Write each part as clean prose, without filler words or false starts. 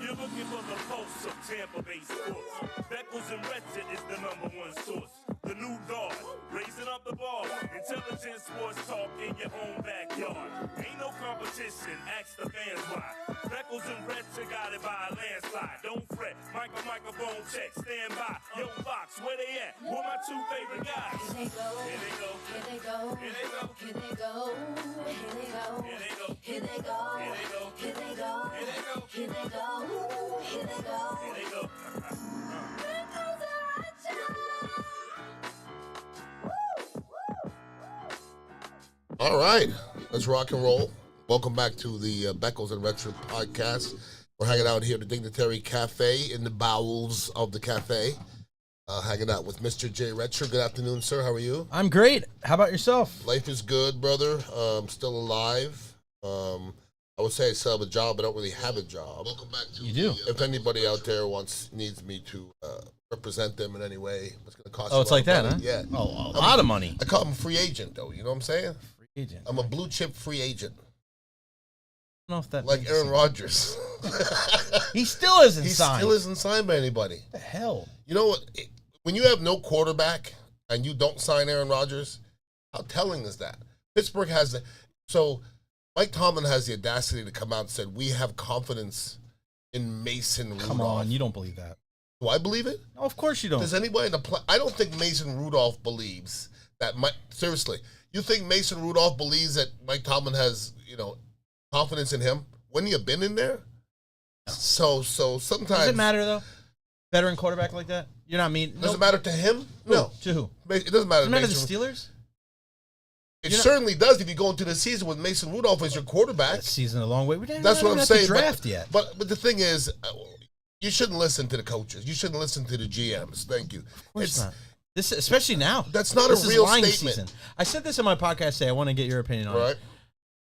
You're looking for the pulse of Tampa Bay sports. Beckles and Recher is the #1 source. The new guard, raising up the bar. Intelligent sports talk in your own backyard. Ain't no competition, ask the fans why. Beckles and Recher got it by a landslide. Don't fret, microphone check, stand by. Yo, Fox, where they at? Who my two favorite guys? Here they go, here they go, here they go, here they go, here they go, here they go, here they go, here they go, here they go, here they go, here they go, here they go, here they go, here they go. Beckles and Recher. All right, let's rock and roll. Welcome back to the Beckles and Recher podcast. We're hanging out here at the Dignitary Cafe in the bowels of the cafe. Hanging out with Mr. J. Recher. Good afternoon, sir. How are you? I'm great. How about yourself? Life is good, brother. Still alive. I would say I still have a job, but I don't really have a job. Welcome back to You do. If anybody out there needs me to represent them in any way, it's going to cost. Oh, it's like that, huh? Yeah. Oh, a lot of money. I call him a free agent, though. You know what I'm saying? Free agent. I'm a blue chip free agent, I don't know if that like makes Aaron sense. Rodgers. He still isn't He signed. still isn't signed by anybody. What the hell? You know what? When you have no quarterback and you don't sign Aaron Rodgers, how telling is that? Pittsburgh has the so Mike Tomlin has the audacity to come out and said we have confidence in Mason Rudolph. Come on, you don't believe that. Do I believe it? No, of course you don't. Does anybody in the I don't think Mason Rudolph believes that. Seriously, you think Mason Rudolph believes that Mike Tomlin has confidence in him? Wouldn't he have been in there? No. So sometimes Does it matter though? Veteran quarterback like that? You're not mean. Does it matter to him? No. To who? It doesn't matter. Does it matter to Mason- the Steelers? It certainly does if you go into the season with Mason Rudolph as your quarterback. That season a long way. That's what I'm saying. Draft yet? But the thing is, you shouldn't listen to the coaches. You shouldn't listen to the GMs. Thank you. Of course not. This, especially now. That's not this a is real lying statement. season. I said this in my podcast today. I want to get your opinion on Right? it.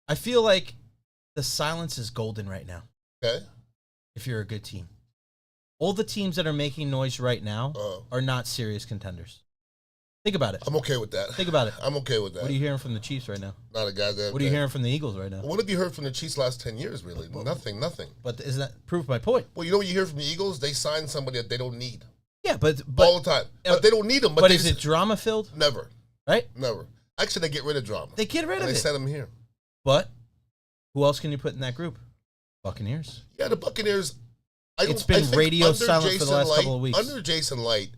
I feel like the silence is golden right now. Okay. If you're a good team. All the teams that are making noise right now Uh, are not serious contenders. Think about it. I'm okay with that. Think about it. I'm okay with that. What are you hearing from the Chiefs right now? Not a guy that. What are you hearing from the Eagles right now? What have you heard from the Chiefs last 10 years, really? Nothing. But isn't that proof my point? Well, you know what you hear from the Eagles? They sign somebody that they don't need. Yeah, but All the time. But they don't need them. But is it drama filled? Never. Right? Never. Actually, they get rid of drama. They get rid and of they it. send them here. But who else can you put in that group? Buccaneers. Yeah, the Buccaneers. I It's think been radio under silent for the last couple of weeks. Under Jason Light,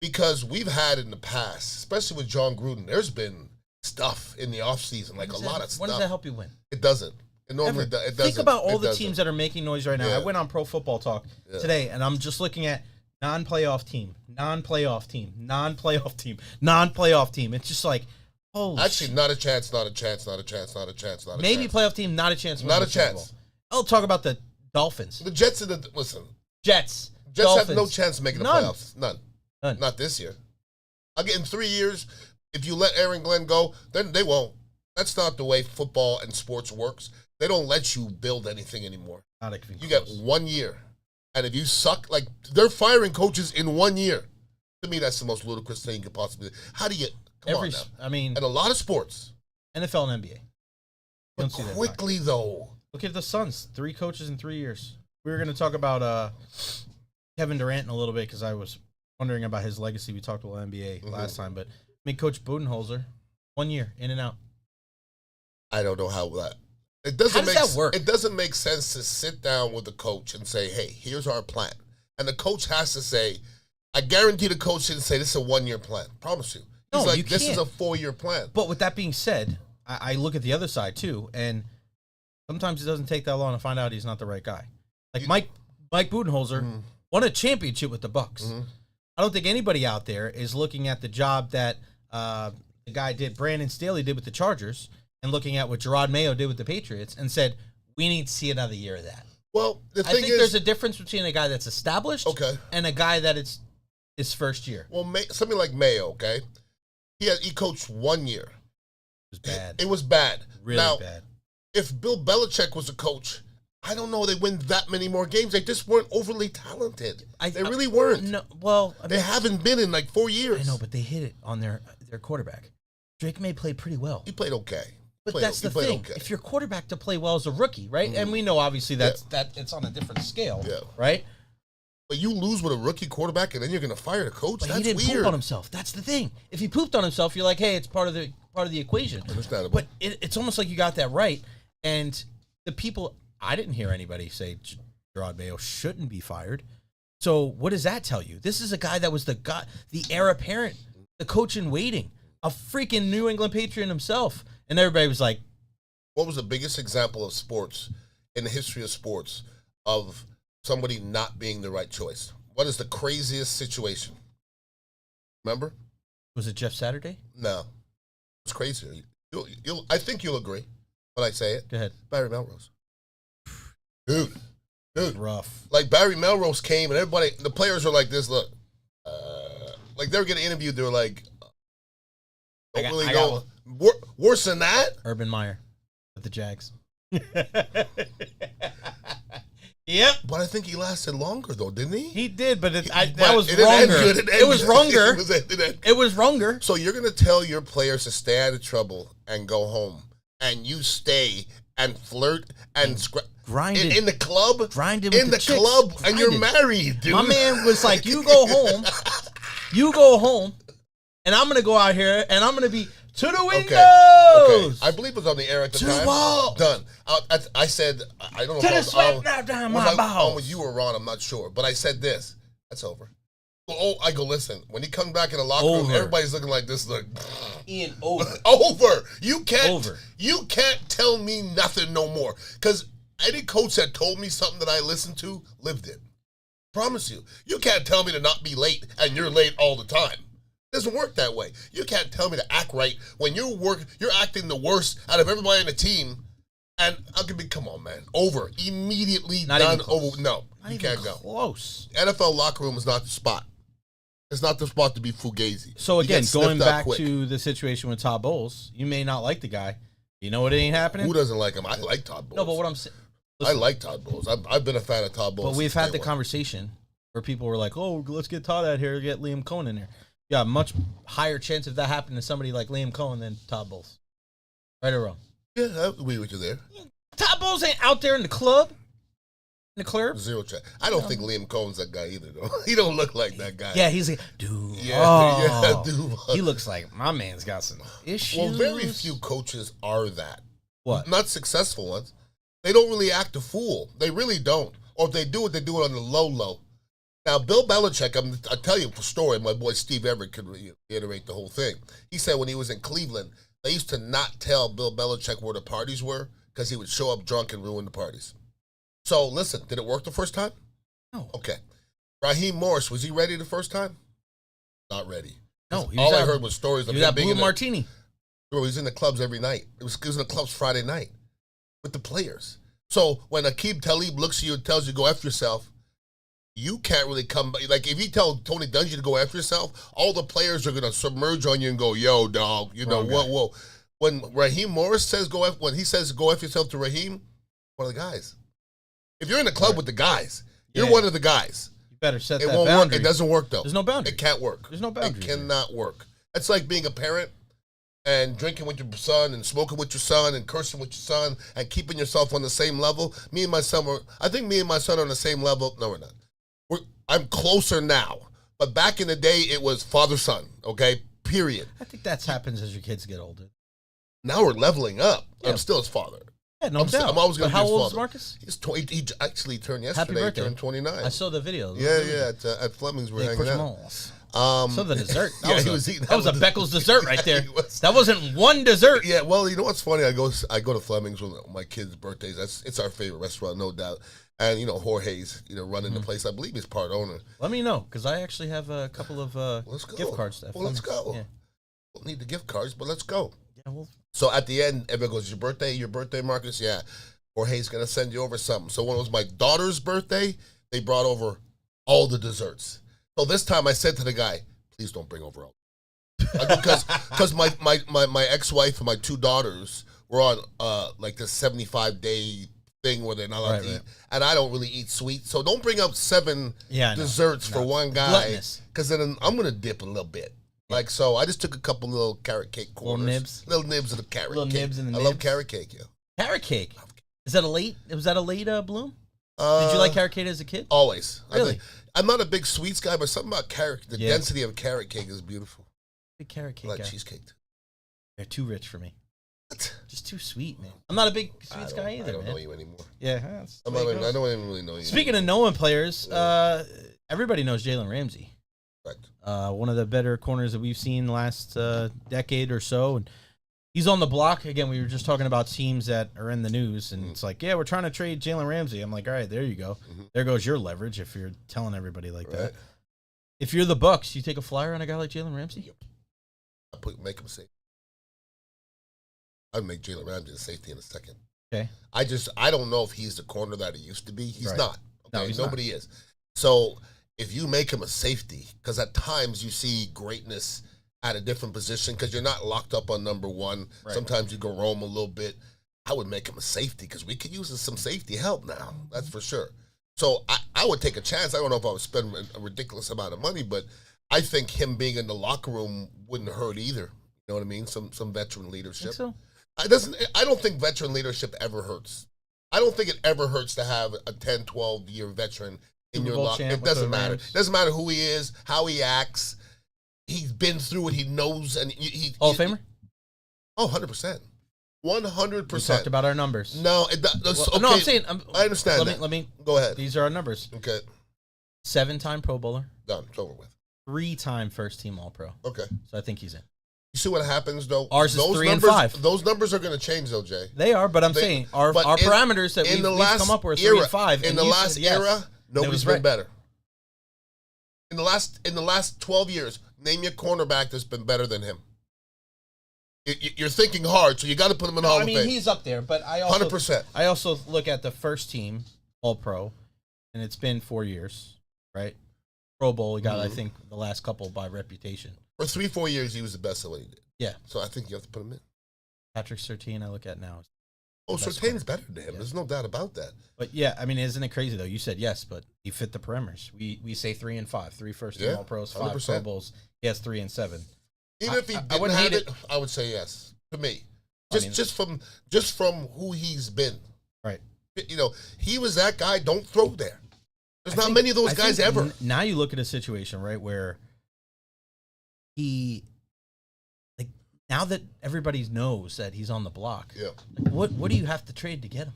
because we've had in the past, especially with John Gruden, there's been stuff in the offseason, like a lot of stuff. When does that help you win? It doesn't. It normally does. It doesn't. Think about all It the doesn't. teams that are making noise right now. Yeah. I went on Pro Football Talk today, and I'm just looking at non-playoff team, non-playoff team, non-playoff team, non-playoff team. It's just like, holy Actually, shit. not a chance, not a chance, not a chance, not a chance, not a Maybe chance. playoff team, not a chance. to win Not the a Super chance. Bowl. I'll talk about the Dolphins. The Jets and the listen. Jets. Jets Dolphins. have no chance of making the None. playoffs. None. None. Not this year. I'll get in 3 years. If you let Aaron Glenn go, then they won't. That's not the way football and sports works. They don't let you build anything anymore. Not even You get close. 1 year. And if you suck, like, they're firing coaches in 1 year. To me, that's the most ludicrous thing you could possibly do. How do you, come on now. I mean, And a lot of sports. NFL and NBA. You But don't see that quickly, though. Look at the Suns. 3 coaches in 3 years. We were going to talk about Kevin Durant in a little bit because I was wondering about his legacy. We talked about NBA last time, but I mean, Coach Budenholzer, 1 year in and out. I don't know how that. It doesn't How does make that work? It doesn't make sense to sit down with the coach and say, "Hey, here's our plan," and the coach has to say, "I guarantee the coach didn't say this is a 1 year plan." Promise you. He's No, like, you "This is can't. a 4 year plan." But with that being said, I look at the other side too, and sometimes it doesn't take that long to find out he's not the right guy. Like Mike Budenholzer won a championship with the Bucks. I don't think anybody out there is looking at the job that the guy Brandon Staley did with the Chargers, and looking at what Gerard Mayo did with the Patriots, and said, "We need to see another year of that." Well, the I thing think is, there's a difference between a guy that's established and a guy that it's his first year. well, something like Mayo, okay, he coached 1 year. It was bad. It was bad. Really now, bad. if Bill Belichick was a coach, I don't know they win that many more games. They just weren't overly talented. They really weren't. No, well, I They mean, haven't been in like 4 years. I know, but they hit it on their quarterback. Drake May played pretty well. He played okay. But that's the thing. Okay. If your quarterback to play well as a rookie, right? And we know obviously that it's on a different scale, right? But you lose with a rookie quarterback, and then you're going to fire the coach. But That's he didn't weird. poop on himself. That's the thing. If he pooped on himself, you're like, hey, it's part of the equation. Understandable. But it's almost like you got that right. And the people, I didn't hear anybody say Gerard Mayo shouldn't be fired. So what does that tell you? This is a guy that was the heir apparent, the coach in waiting, a freaking New England Patriot himself. And everybody was like, what was the biggest example of sports in the history of sports of somebody not being the right choice? What is the craziest situation? Remember? was it Jeff Saturday? No. It's crazy. I think you'll agree when I say it. Go ahead. Barry Melrose. Dude. Rough. Like Barry Melrose came and everybody, the players were like this, look. Like they were getting interviewed, they were like, don't really know. Worse than that? Urban Meyer with the Jags. Yep. But I think he lasted longer, though, didn't he? He did, but that was it didn't end good. It was wronger. It was wronger. So you're going to tell your players to stay out of trouble and go home, and you stay and flirt and grind in the club, grind it in with the club, and you're married, dude. My man was like, "You go home, and I'm going to go out here, and I'm going to be to the windows." Okay. I believe it was on the air at the time. Wall. Done. I said, I don't know to if the I sweat now down my balls. with you or Ron, I'm not sure. But I said this. That's over. I go, listen, when he comes back in the locker room, everybody's looking like this. Like, Ian, over. Over. You can't tell me nothing no more. Because any coach that told me something that I listened to lived it. Promise you. You can't tell me to not be late, and you're late all the time. It doesn't work that way. You can't tell me to act right when you're acting the worst out of everybody on the team. And I could be, come on, man. Over. Immediately not done. Over. No, not you can't go. Close. NFL locker room is not the spot. It's not the spot to be fugazi. So again, going back to the situation with Todd Bowles, you may not like the guy. You know what ain't happening? Who doesn't like him? I like Todd Bowles. No, but what I'm saying, I like Todd Bowles. I've been a fan of Todd Bowles. But we've had the conversation where people were like, "Oh, let's get Todd out here, get Liam Cohen in there." Yeah, much higher chance of that happening to somebody like Liam Cohen than Todd Bowles. Right or wrong? Yeah, I agree with you there. Todd Bowles ain't out there in the club. In the club? Zero check. I don't think Liam Cohen's that guy either, though. He don't look like that guy. Yeah, he's like, dude. Yeah, dude. He looks like my man's got some issues. Well, very few coaches are that. What? Not successful ones. They don't really act a fool. They really don't. Or if they do it on the low. Now, Bill Belichick, I'll tell you a story. My boy Steve Everett could reiterate the whole thing. He said when he was in Cleveland, they used to not tell Bill Belichick where the parties were because he would show up drunk and ruin the parties. So, listen, did it work the first time? No. Okay. Raheem Morris, was he ready the first time? Not ready. No. All I heard was stories of him being Blue Martini. He was in the clubs every night. He was in the clubs Friday night with the players. So when Aqib Talib looks at you and tells you go F yourself, you can't really come. Like if you tell Tony Dungy to go F yourself, all the players are going to submerge on you and go, yo, dog, whoa. When Raheem Morris says when he says go F yourself to Raheem, one of the guys. If you're in the club with the guys, you're one of the guys. You better set it that won't boundary. Work. It doesn't work, though. There's no boundary. It can't work. There's no boundary. It cannot work. It's like being a parent and drinking with your son and smoking with your son and cursing with your son and keeping yourself on the same level. Me and my son I think me and my son are on the same level. No, we're not. I'm closer now. But back in the day, it was father-son, okay? Period. I think that happens as your kids get older. Now we're leveling up. Yeah. I'm still his father. Yeah, no doubt. I'm always going to be his father. How old is Marcus? He actually turned yesterday. Happy birthday. He turned 29. I saw the video. Yeah. At Fleming's, we're hanging out. So the dessert. He was eating. That was a Beckles dessert right there. That wasn't one dessert. Yeah, well, you know what's funny? I go to Fleming's with my kids' birthdays. It's our favorite restaurant, no doubt. And Jorge's, running the place. I believe he's part owner. Let me know because I actually have a couple of gift cards. Well, let's go. Yeah. We'll need the gift cards, but let's go. Yeah, so at the end, everyone goes, your birthday, Marcus? Yeah. Jorge's going to send you over something. So when it was my daughter's birthday, they brought over all the desserts. So this time I said to the guy, please don't bring over all. Because my ex-wife and my two daughters were on like this 75-day thing where they're not allowed to eat. And I don't really eat sweet. So don't bring up 7 desserts for one guy. Because then I'm going to dip a little bit. Like, so I just took a couple little carrot cake corners. Little nibs of the carrot Little cake. nibs in the I nibs. love carrot cake, yeah. Carrot cake. Was that a late bloom? Did you like carrot cake as a kid? Always. Really? I'm not a big sweets guy, but something about the density of carrot cake is beautiful. Big carrot cake I like guy. cheesecake. They're too rich for me. What? Just too sweet, man. I'm not a big sweets guy either, I don't man. know you anymore. Yeah, I don't even really know you. Speaking of knowing players, everybody knows Jalen Ramsey. Correct. One of the better corners that we've seen the last decade or so. And he's on the block. Again, we were just talking about teams that are in the news, and it's like, yeah, we're trying to trade Jalen Ramsey. I'm like, all right, there you go. There goes your leverage if you're telling everybody like that. If you're the Bucks, you take a flyer on a guy like Jalen Ramsey? Make him safe. I'd make Jalen Ramsey a safety in a second. Okay. I don't know if he's the corner that he used to be. He's not. Okay? No, he's Nobody is. So if you make him a safety, because at times you see greatness at a different position because you're not locked up on number one. Right. Sometimes you go roam a little bit. I would make him a safety because we could use some safety help now. That's for sure. So I would take a chance. I don't know if I would spend a ridiculous amount of money, but I think him being in the locker room wouldn't hurt either. You know what I mean? Some veteran leadership. Think so? I don't think veteran leadership ever hurts. I don't think it ever hurts to have a 10, 12-year veteran in your locker. It doesn't matter. It doesn't matter who he is, how he acts. He's been through it. He knows. And Hall of Famer? Oh, 100%. 100%. We talked about our numbers. No, okay. No, I'm saying. I understand Let me go ahead. These are our numbers. Okay. 7-time Pro Bowler. Done. It's over with. 3-time first-team All-Pro. Okay. So I think he's in. You see what happens, though? Ours is 3 and 5. Those numbers are going to change, though, Jay. They are, but I'm saying our parameters that we've come up with are 3 and 5. In the last era, nobody's been better. In the last 12 years, name your cornerback that's been better than him. You're thinking hard, so you got to put him in Hall of Fame. I mean, he's up there, but I also 100%. I also look at the first team All-Pro, and it's been 4 years, right? Pro Bowl, he got I think the last couple by reputation. For 3-4 years, he was the best at what he did. Yeah. So I think you have to put him in. Patrick Surtain, I look at now. Surtain's better than him. Yeah. There's no doubt about that. But yeah, I mean, isn't it crazy though? You said yes, but he fit the parameters. We say 3 and 5, 3 first team All Pros, 5 100%. Pro Bowls. He has 3 and 7. Even if he didn't have it, I would say yes. To me, just from who he's been. Right. You know, he was that guy. Don't throw there. There's not many of those guys ever. Now you look at a situation, right, where he, like, now that everybody knows that he's on the block, what do you have to trade to get him?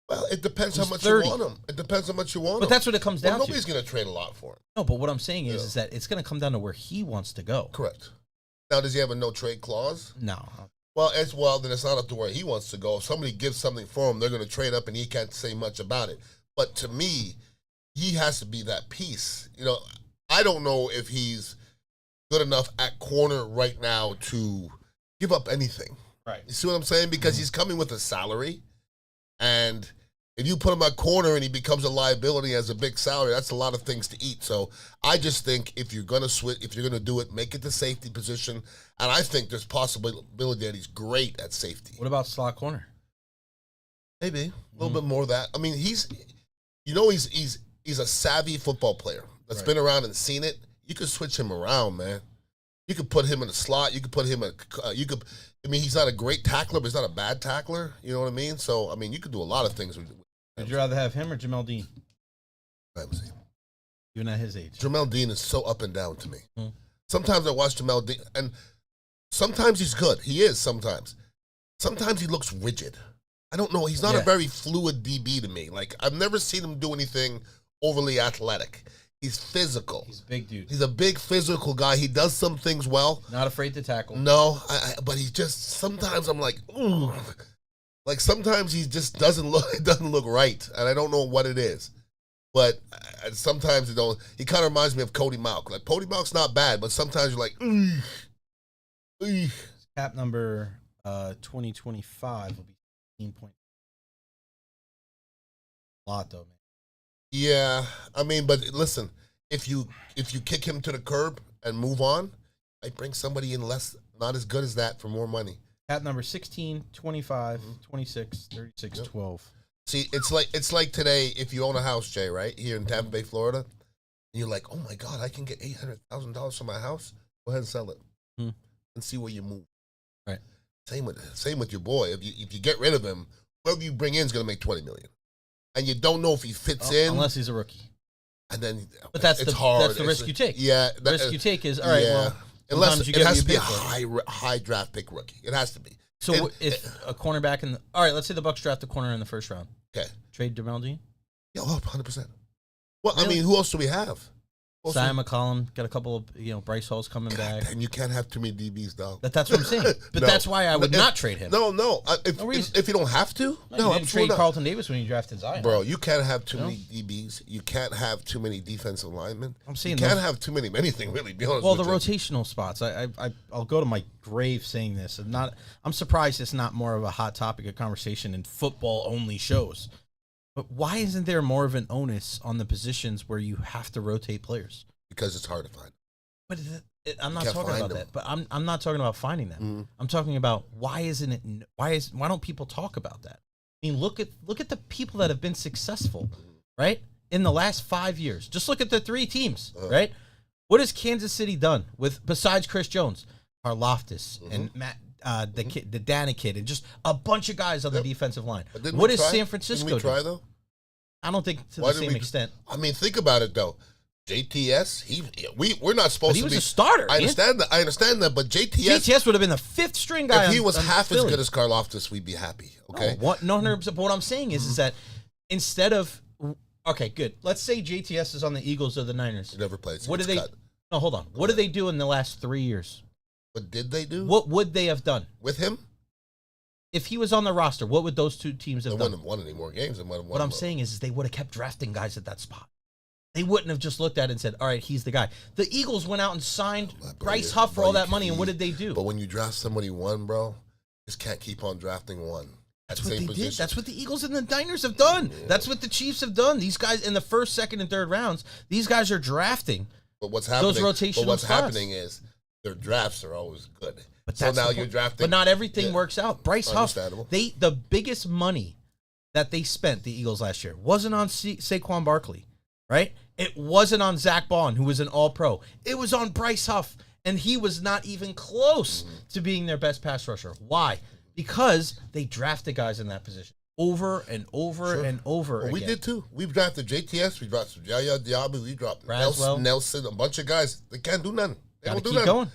Well, it depends how much you want him. It depends how much you want him. But that's what it comes down to. Nobody's going to trade a lot for him. No, but what I'm saying is that it's going to come down to where he wants to go. Correct. Now, does he have a no-trade clause? No. Well, then it's not up to where he wants to go. If somebody gives something for him, they're going to trade up, and he can't say much about it. But to me, he has to be that piece. You know, I don't know if he's good enough at corner right now to give up anything. Right. You see what I'm saying? Because he's coming with a salary, and if you put him at corner and he becomes a liability as a big salary, that's a lot of things to eat. So I just think if you're going to switch, if you're going to do it, make it the safety position. And I think there's possibility that he's great at safety. What about slot corner? Maybe a little bit more of that. I mean, he's a savvy football player that's been around and seen it. You could switch him around, man. You could put him in a slot. You could put him he's not a great tackler, but he's not a bad tackler. You know what I mean? So, I mean, you could do a lot of things with Would you rather have him or Jamel Dean? Ramsey. Even at his age. Jamel Dean is so up and down to me. Sometimes I watch Jamel Dean, and sometimes he's good. He is sometimes. Sometimes he looks rigid. I don't know. He's not a very fluid DB to me. Like, I've never seen him do anything overly athletic. He's physical. He's a big dude. He's a big physical guy. He does some things well. Not afraid to tackle. No, but he just, sometimes I'm like, ooh. Like, sometimes he just doesn't look right, and I don't know what it is. But sometimes he kind of reminds me of Cody Mauch. Like, Cody Mauch's not bad, but sometimes you're like, Cap number 2025 will be 15 points. A lot, though, man. Yeah, I mean, but listen, if you kick him to the curb and move on, I bring somebody in not as good as that for more money. Cap number 16, 25, 26, 36, 12. See, it's like today, if you own a house, Jay, right, here in Tampa Bay, Florida, and you're like, oh my God, I can get $800,000 for my house. Go ahead and sell it Hmm. and see where you move. Right. Same with your boy. If you get rid of him, whoever you bring in is going to make $20 million, and you don't know if he fits in unless he's a rookie. And then, but that's it's the hard. That's the risk you take. Yeah, the risk you take is all right. Yeah. Well, unless you it has to be a for high draft pick rookie. It has to be. So if a cornerback all right, let's say the Bucs draft a corner in the first round. Okay. Trade Dermel Dean? Yeah, 100%. Well, Really? I mean, who else do we have? Sam McCollum, got a couple of Bryce Hall's coming back. And you can't have too many DBs, dog. That's what I'm saying. But No. That's why I would not trade him. No. reason. If you don't have to, You no, didn't absolutely trade not. Carlton Davis when you drafted Zion. Bro, you can't have too many DBs. You can't have too many defensive linemen. I'm saying you can't have too many anything, really, be honest Well, with the you. rotational spots. I'll go to my grave saying this. I'm surprised it's not more of a hot topic of conversation in football-only shows. But why isn't there more of an onus on the positions where you have to rotate players? Because it's hard to find. But I'm not can't talking find about them. that. But I'm not talking about finding them. Mhm. I'm talking about why don't people talk about that? I mean, look at the people that have been successful, right? In the last 5 years. Just look at the three teams, right? What has Kansas City done with besides Chris Jones, Karlaftis and Matt, the Dana kid, and just a bunch of guys on the defensive line? But What we is try? San Francisco Didn't we try, doing? though? I don't think to Why the did same we- extent. I mean, think about it, though. JTS, we're not supposed But he to was be a starter. I understand that, but JTS, JTS would have been the fifth string guy. if he on- was on half as Philly. good as Karlaftis, we'd be happy. Okay. No, 100%. But what I'm saying is that instead of good, let's say JTS is on the Eagles or the Niners. He never played. So What do it's they? cut. No, hold on. What do they do in the last 3 years? What did they do? What would they have done With him? if he was on the roster? What would those two teams They have wouldn't done? have won any more games. What I'm saying is they would have kept drafting guys at that spot. They wouldn't have just looked at it and said, "All right, he's the guy." The Eagles went out and signed Bryce Huff for all that money, and what did they do? But when you draft somebody one, bro, just can't keep on drafting one. That's what they did. That's what the Eagles and the Niners have done. Yeah. That's what the Chiefs have done. These guys in the first, second, and third rounds, these guys are drafting. But what's happening? Those rotational But what's spots. happening is their drafts are always good. But So that's now the you're point. drafting. But not everything Yeah. works out. Bryce Huff, Understandable. the biggest money that they spent, the Eagles last year, wasn't on Saquon Barkley, right? It wasn't on Zach Bond, who was an All-Pro. It was on Bryce Huff, and he was not even close to being their best pass rusher. Why? Because they drafted guys in that position over and over and over Well, we again. did too. We've drafted JTS. We drafted Yaya Diaby. We dropped Braswell. Nelson. A bunch of guys. They can't do nothing. They Gotta don't do keep nothing. going.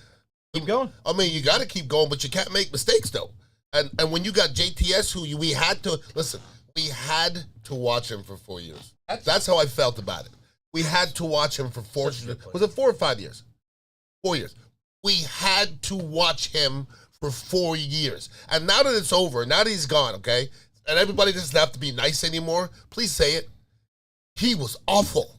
Keep going. I mean, you got to keep going, but you can't make mistakes though. And when you got JTS, we had to listen. We had to watch him for 4 years. That's how I felt about it. We had to watch him for 4 years. Was it 4 or 5 years? 4 years. We had to watch him for 4 years. And now that it's over, now that he's gone, okay, and everybody doesn't have to be nice anymore, please say it. He was awful.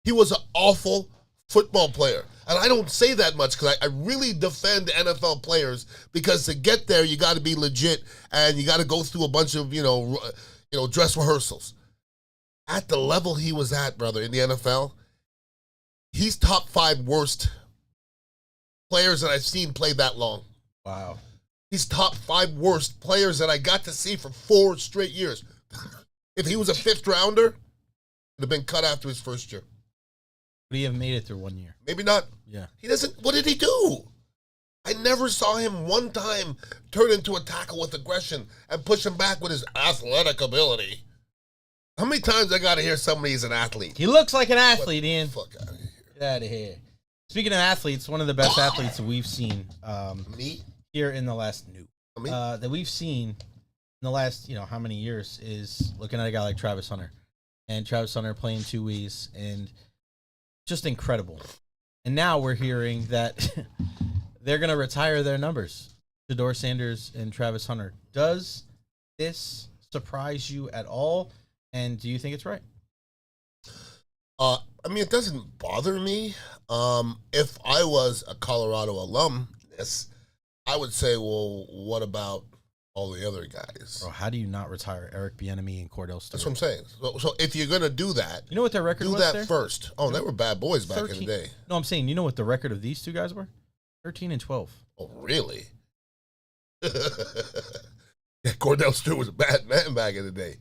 He was an awful football player. And I don't say that much because I really defend NFL players because to get there, you got to be legit and you got to go through a bunch of, dress rehearsals. At the level he was at, brother, in the NFL, he's top 5 worst players that I've seen play that long. Wow. He's top 5 worst players that I got to see for 4 straight years. If he was a 5th rounder, he'd have been cut after his first year. Would he have made it through 1 year? Maybe not. Yeah. He doesn't. What did he do? I never saw him one time turn into a tackle with aggression and push him back with his athletic ability. How many times I got to hear somebody's an athlete? He looks like an athlete, Ian. Fuck out of here. Get out of here. Speaking of athletes, one of the best athletes that we've seen Me? here in the last Me? that we've seen in the last, how many years is looking at a guy like Travis Hunter. And Travis Hunter playing 2 ways and just incredible. And now we're hearing that they're going to retire their numbers. Shedeur Sanders and Travis Hunter. Does this surprise you at all? And do you think it's right? It doesn't bother me. If I was a Colorado alum, yes, I would say, well, what about all the other guys? Bro, how do you not retire Eric Bieniemy and Cordell Stewart? That's what I'm saying. So if you're going to do that, You know what their record do was that there? first. Oh, they were bad boys back in 13 the day. No, I'm saying, you know what the record of these two guys were? 13 and 12. Oh, really? Yeah, Cordell Stewart was a bad man back in the day.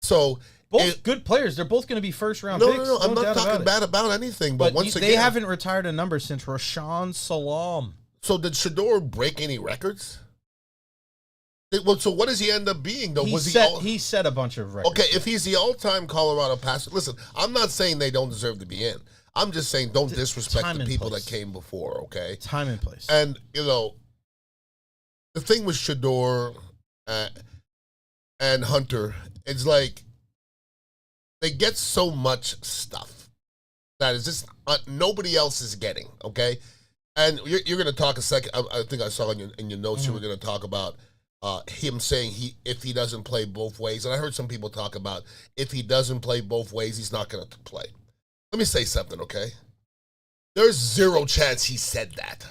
So Both good players. They're both going to be first-round picks. No. I'm not doubt talking about bad about anything. But once again, they haven't retired a number since Rashawn Salam. So did Shador break any records? So what does he end up being, though? He set a bunch of records. Okay, if he's the all-time Colorado passer, listen, I'm not saying they don't deserve to be in. I'm just saying don't disrespect the people that came before, okay? Time and place. And, the thing with Shador and Hunter, it's like they get so much stuff that is just nobody else is getting, okay? And you're going to talk a second. I think I saw in your notes you were going to talk about him saying if he doesn't play both ways. And I heard some people talk about if he doesn't play both ways, he's not going to play. Let me say something, okay? There's zero chance he said that.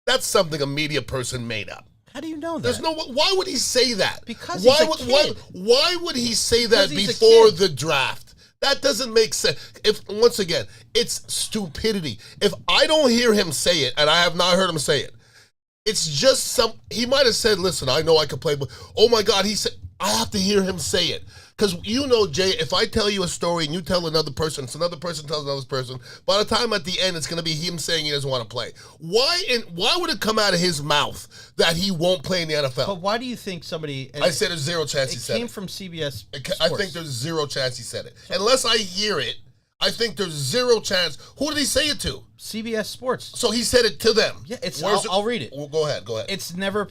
That's something a media person made up. How do you know that? There's no. Why would he say that? Because he's a kid. Why would he say that before the draft? That doesn't make sense. Once again, it's stupidity. If I don't hear him say it, and I have not heard him say it, it's just he might have said, listen, I know I can play, but oh my God, he said, I have to hear him say it. Because Jay, if I tell you a story and you tell another person, so another person tells another person, by the time at the end, it's going to be him saying he doesn't want to play. Why would it come out of his mouth that he won't play in the NFL? But why do you think somebody... I said there's zero chance he said it. It came from CBS Sports. I think there's zero chance he said it. Unless I hear it, I think there's zero chance. Who did he say it to? CBS Sports. So he said it to them. Yeah, I'll read it. Well, go ahead. It's never...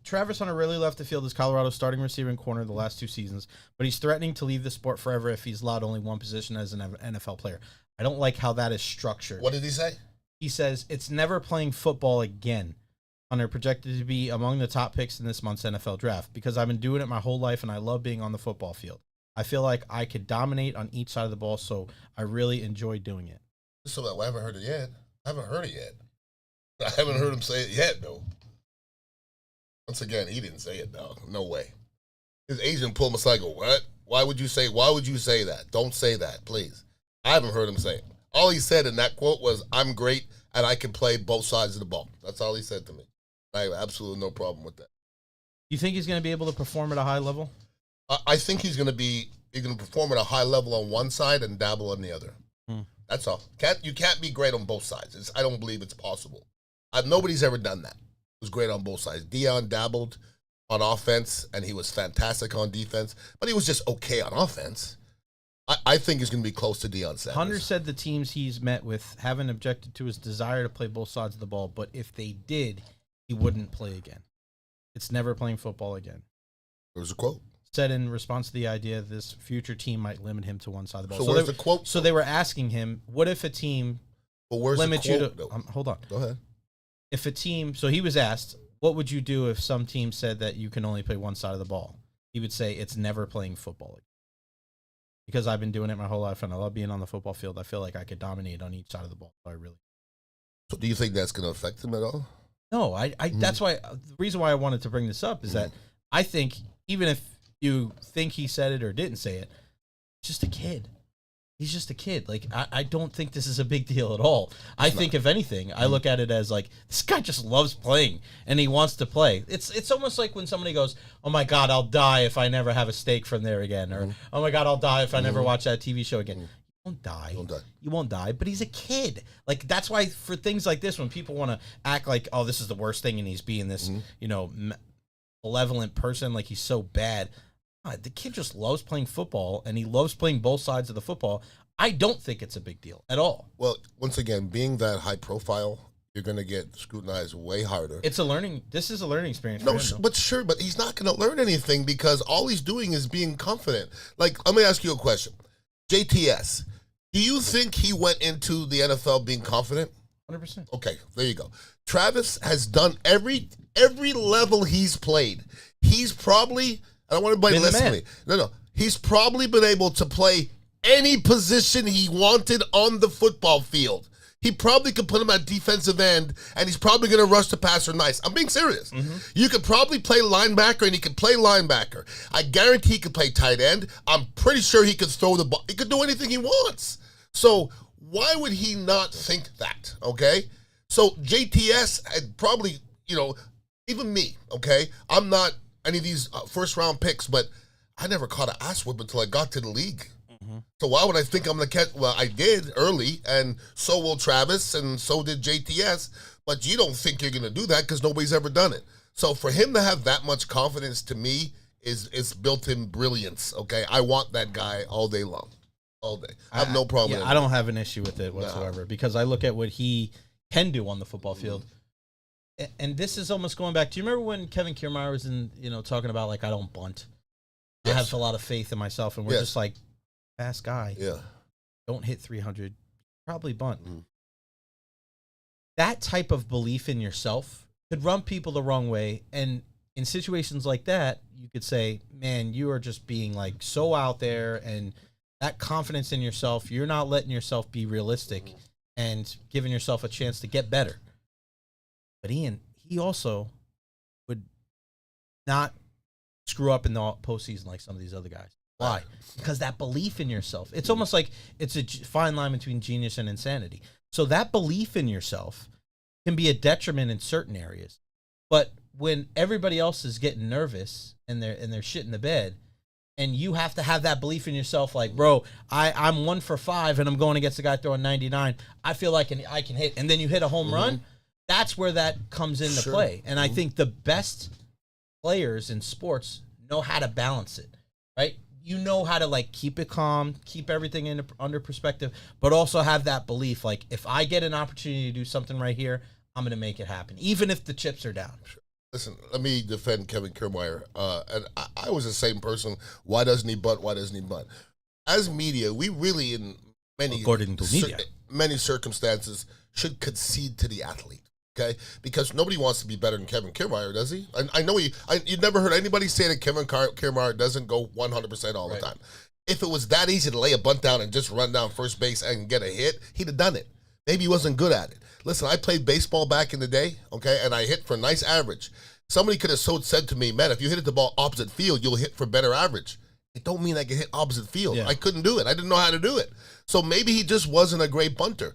Travis Hunter really left the field as Colorado's starting receiver and corner the last 2 seasons, but he's threatening to leave the sport forever if he's allowed only one position as an NFL player. I don't like how that is structured. What did he say? He says, it's never playing football again. Hunter projected to be among the top picks in this month's NFL draft because I've been doing it my whole life and I love being on the football field. I feel like I could dominate on each side of the ball, so I really enjoy doing it. So I haven't heard it yet. I haven't heard him say it yet, though. Once again, he didn't say it, though. No way. His agent pulled him aside and go, what? Why would you say that? Don't say that, please. I haven't heard him say it. All he said in that quote was, I'm great and I can play both sides of the ball. That's all he said to me. I have absolutely no problem with that. You think he's going to be able to perform at a high level? I think he's going to perform at a high level on one side and dabble on the other. That's all. You can't be great on both sides. I don't believe it's possible. Nobody's ever done that. Was great on both sides. Deion dabbled on offense, and he was fantastic on defense, but he was just okay on offense. I think he's going to be close to Deion Sanders. Hunter said the teams he's met with haven't objected to his desire to play both sides of the ball, but if they did, he wouldn't play again. It's never playing football again. There's a quote. Said in response to the idea this future team might limit him to one side of the ball. So where's the quote? So they were asking him, what if a team limits you to... hold on. Go ahead. If a team... So he was asked, what would you do if some team said that you can only play one side of the ball? He would say, it's never playing football again. Because I've been doing it my whole life and I love being on the football field. I feel like I could dominate on each side of the ball. So do you think that's going to affect him at all? No, that's why... The reason why I wanted to bring this up is that I think even if you think he said it or didn't say it, just a kid. He's just a kid. Like, I don't think this is a big deal at all. I think, if anything, I look at it as like, this guy just loves playing and he wants to play. It's almost like when somebody goes, oh my God, I'll die if I never have a steak from there again. Or, oh my God, I'll die if I never watch that TV show again. You won't die. You won't die. But he's a kid. Like, that's why for things like this, when people want to act like, oh, this is the worst thing and he's being this, malevolent person, like he's so bad. The kid just loves playing football, and he loves playing both sides of the football. I don't think it's a big deal at all. Well, once again, being that high profile, you're going to get scrutinized way harder. This is a learning experience for him. But he's not going to learn anything because all he's doing is being confident. Like, let me ask you a question. JTS, do you think he went into the NFL being confident? 100%. Okay, there you go. Travis has done every level he's played. He's probably... I don't want everybody listening. No. He's probably been able to play any position he wanted on the football field. He probably could put him at defensive end, and he's probably going to rush the passer nice. I'm being serious. You could probably play linebacker, and he could play linebacker. I guarantee he could play tight end. I'm pretty sure he could throw the ball. He could do anything he wants. So why would he not think that, okay? So JTS had probably, even me, okay? I'm not any of these first-round picks, but I never caught an ass whip until I got to the league. So why would I think I'm going to catch? Well, I did early, and so will Travis, and so did JTS. But you don't think you're going to do that because nobody's ever done it. So for him to have that much confidence, to me, is built-in brilliance, okay? I want that guy all day long, all day. I have no problem with it. I don't have an issue with it whatsoever because I look at what he can do on the football field. And this is almost going back. Do you remember when Kevin Kiermaier was talking about, like, I don't bunt? Yes. I have a lot of faith in myself, and we're just like, fast guy. Yeah. Don't hit 300. Probably bunt. That type of belief in yourself could run people the wrong way. And in situations like that, you could say, man, you are just being like so out there, and that confidence in yourself, you're not letting yourself be realistic and giving yourself a chance to get better. But Ian, he also would not screw up in the postseason like some of these other guys. Why? Because that belief in yourself. It's almost like it's a fine line between genius and insanity. So that belief in yourself can be a detriment in certain areas. But when everybody else is getting nervous and they're shit in the bed, and you have to have that belief in yourself, like, bro, I'm 1 for 5 and I'm going against a guy throwing 99. I feel like I can hit. And then you hit a home run. That's where that comes into play. And I think the best players in sports know how to balance it, right? You know how to, like, keep it calm, keep everything under perspective, but also have that belief, like, if I get an opportunity to do something right here, I'm going to make it happen, even if the chips are down. Listen, let me defend Kevin Kiermaier. And I was the same person. Why doesn't he bunt? Why doesn't he bunt? As media, we really, in many circumstances, should concede to the athlete. Okay, because nobody wants to be better than Kevin Kiermaier, does he? I know you've never heard anybody say that Kevin Kiermaier doesn't go 100% all the time. If it was that easy to lay a bunt down and just run down first base and get a hit, he'd have done it. Maybe he wasn't good at it. Listen, I played baseball back in the day, okay, and I hit for a nice average. Somebody could have said to me, man, if you hit the ball opposite field, you'll hit for better average. It don't mean I can hit opposite field. Yeah. I couldn't do it. I didn't know how to do it. So maybe he just wasn't a great bunter.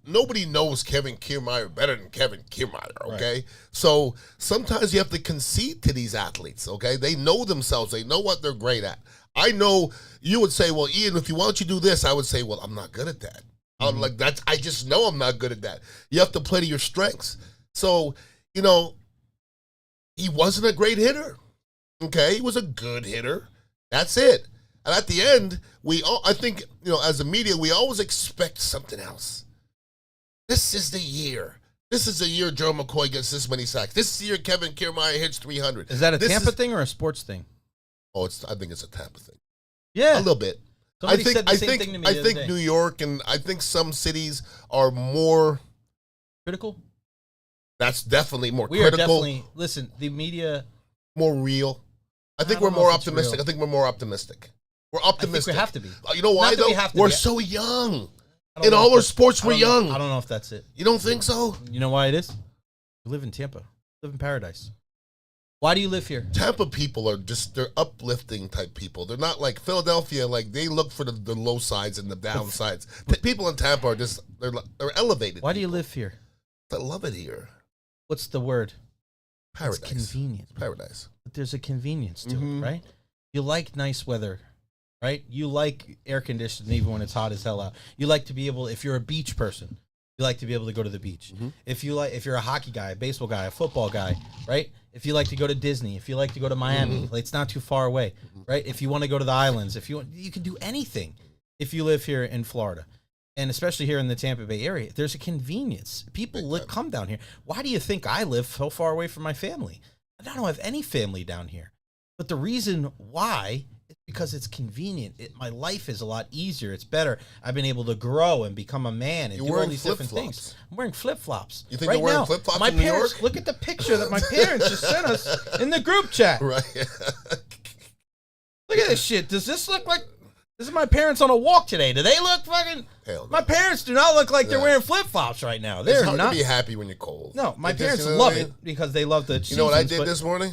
Nobody knows Kevin Kiermaier better than Kevin Kiermaier, okay? Right. So sometimes you have to concede to these athletes, okay? They know themselves. They know what they're great at. I know you would say, well, Ian, if you want to do this, I would say, well, I'm not good at that. I'm like, I just know I'm not good at that. You have to play to your strengths. So, he wasn't a great hitter, okay? He was a good hitter. That's it. And at the end, I think, as a media, we always expect something else. This is the year. This is the year Joe McCoy gets this many sacks. This is the year Kevin Kiermaier hits 300. Is that a Tampa thing or a sports thing? Oh, I think it's a Tampa thing. Yeah. A little bit. Somebody said the same thing to me the other day. New York and I think some cities are more critical. That's definitely more critical. We are definitely, listen, the media. More real. I think we're more optimistic. I think we're more optimistic. We're optimistic. I think we have to be. You know why, though? We're so young. In all our sports, we're young. I don't know if that's it. You don't think so? You know why it is? You live in Tampa. You live in paradise. Why do you live here? Tampa people are they're uplifting type people. They're not like Philadelphia, like they look for the low sides and the down sides. The people in Tampa are they're elevated. Why do you live here? I love it here. What's the word? Paradise. It's convenient. Paradise. But there's a convenience to it, right? You like nice weather, right? You like air conditioning even when it's hot as hell out. You like to be able, if you're a beach person, you like to be able to go to the beach. If you're a hockey guy, a baseball guy, a football guy, right? If you like to go to Disney, if you like to go to Miami, it's not too far away, right? If you want to go to the islands, you can do anything if you live here in Florida. And especially here in the Tampa Bay area, there's a convenience. People come down here. Why do you think I live so far away from my family? I don't have any family down here. But the reason why is because it's convenient. My life is a lot easier. It's better. I've been able to grow and become a man and do all these different things. I'm wearing flip-flops. You think you're wearing flip-flops in New York? Look at the picture that my parents just sent us in the group chat. Right. Look at this shit. Does this look like... This is my parents on a walk today. Do they look fucking... Hell no. My parents do not look like they're wearing flip-flops right now. They're it's hard not... to be happy when you're cold. No, my parents love it because they love the seasons. You know what I did this morning?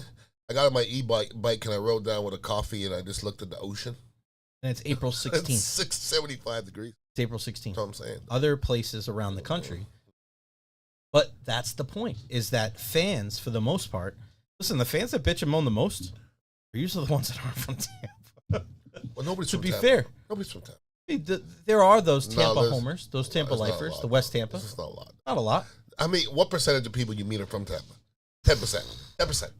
I got on my e-bike and I rode down with a coffee and I just looked at the ocean. And it's April 16th. It's 75 degrees. It's April 16th. That's what I'm saying. Other places around the country. But that's the point, is that fans, for the most part... Listen, the fans that bitch and moan the most are usually the ones that aren't from Tampa. Well, nobody's To from be Tampa. fair. Nobody's from Tampa. There are those No, Tampa there's- homers, those Tampa It's not a lifers, lot. the West Tampa. This is not a lot. Not a lot. I mean, what percentage of people you meet are from Tampa? 10%. 10%.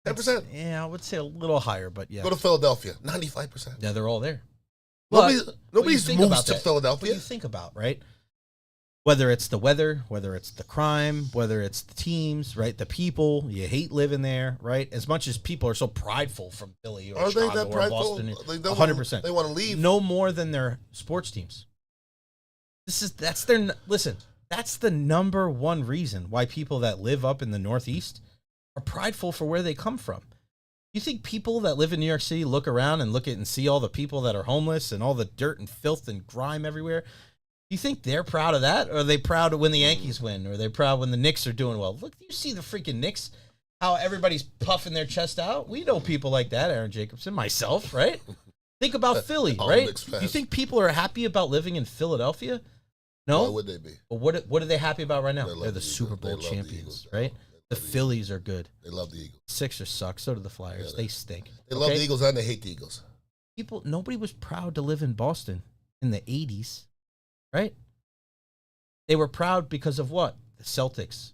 10%. Yeah, I would say a little higher, but yeah. Go to Philadelphia. 95%. Yeah, they're all there. Nobody's think moved about to that. What Philadelphia. you think about, right? Whether it's the weather, whether it's the crime, whether it's the teams, right? The people, you hate living there, right? As much as people are so prideful from Philly or Are they Chicago that or prideful? Boston, They don't 100%. They want to leave. No more than their sports teams. That's the number one reason why people that live up in the Northeast are prideful for where they come from. You think people that live in New York City look around and look at and see all the people that are homeless and all the dirt and filth and grime everywhere? You think they're proud of that? Or are they proud when the Yankees win? Or are they proud when the Knicks are doing well? Look, you see the freaking Knicks, how everybody's puffing their chest out? We know people like that, Aaron Jacobson, myself, right? Think about Philly, All right? Knicks fans. You think people are happy about living in Philadelphia? No. Why would they be? But what are they happy about right now? They love They're the the Super Eagles. They Bowl love the champions, Eagles. right? The Phillies are good. They love the Eagles. Sixers suck. So do the Flyers. Yeah, they stink. They love the Eagles and they hate the Eagles. Nobody was proud to live in Boston in the 80s, right? They were proud because of what? The Celtics.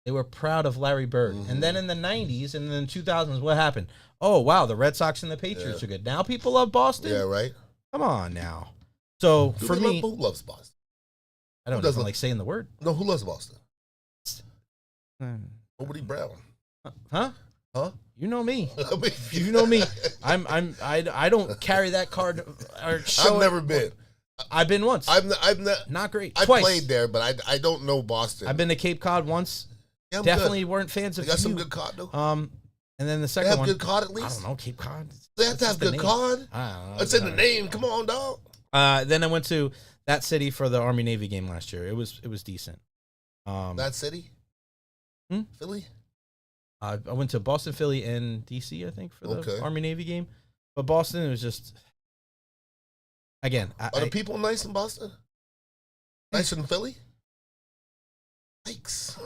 They were proud of Larry Bird. Mm-hmm. And then in the 90s and then 2000s, what happened? Oh, wow, the Red Sox and the Patriots are good. Now people love Boston? Yeah, right? Come on now. So for me, who loves Boston? I don't who doesn't even like saying the word. No, who loves Boston? Hmm. Nobody Brown. Huh? Huh? You know me. I mean, You know me. I don't carry that card or show I've never been. I've been once. I've Not great. I Twice. played there, but I don't know Boston. I've been to Cape Cod once. Yeah, I'm Definitely good. weren't fans They of got some you. good cod though. And then the They second have one. good cod at I least. don't know, Cape Cod. They have to have good cod. I don't know. It's in the name. Come on, dog. Then I went to that city for the Army Navy game last year. It was decent. That city? Hmm? Philly? I went to Boston, Philly, and DC, I think, for the Okay. Army Navy game. But Boston, it was just again. Are the people nice in Boston? Nicer than Philly? Yikes.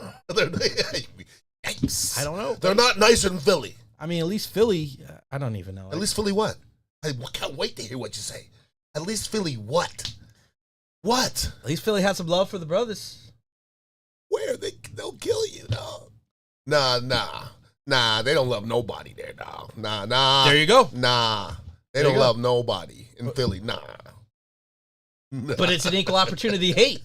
Yikes. I don't know. They're not nicer than Philly. I mean, at least Philly. I don't even know. At least Philly what? I can't wait to hear what you say. At least Philly what? What? At least Philly had some love for the brothers. Where? They'll kill you, dog. Nah. They don't love nobody there, dog. Nah. There you go. Nah. They There you don't go. love nobody in Philly. Nah. But it's an equal opportunity hate.